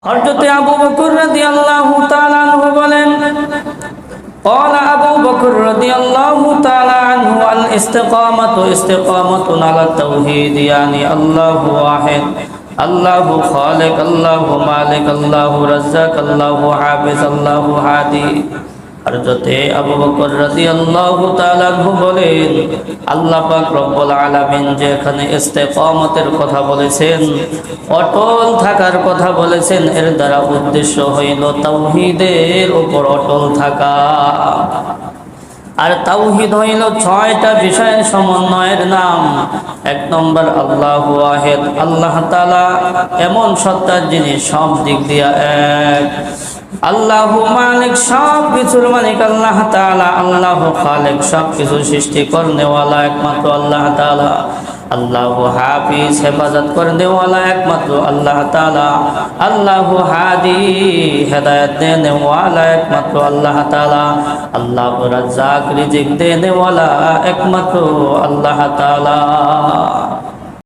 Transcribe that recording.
হযরত আবু বকর রাদিয়াল্লাহু তাআলা আনহু বলেন قال أبو بكر رضي الله تعالى عنه الاستقامة استقامة على التوحيد يعني الله واحد الله خالق الله مالك الله رزاق الله حافظ الله هادي হযরত আবু বকর রাদিয়াল্লাহু তাআলা আনহু বলেন আল্লাহ পাক রব্বুল আলামিন যে এখানে ইস্তেকামতের কথা বলেছেন, অটল থাকার কথা বলেছেন, এর দ্বারা উদ্দেশ্য হইল তাওহীদের উপর অটল থাকা। আর তাওহীদ হইল ৬টা বিষয়ের সমন্বয়ের নাম। ১ নম্বর আল্লাহু ওয়াহিদ, আল্লাহ তাআলা এমন সত্তার যিনি সব দিক দিয়া এক। আল্লাহু মালিক, সব কিছুর মালিক আল্লাহ তাআলা। আল্লাহু খালিক, সব কিছু সৃষ্টি করনেওয়ালা একমাত্র আল্লাহ তাআলা। আল্লাহু হাফিজ, হেফাজত করনেওয়ালা একমাত্র আল্লাহ তাআলা। আল্লাহু হাদি, হেদায়েত দেনেওয়ালা একমাত্র আল্লাহ তাআলা। আল্লাহু রাজ্জাক, রিজিক দেনেওয়ালা একমাত্র আল্লাহ তাআলা।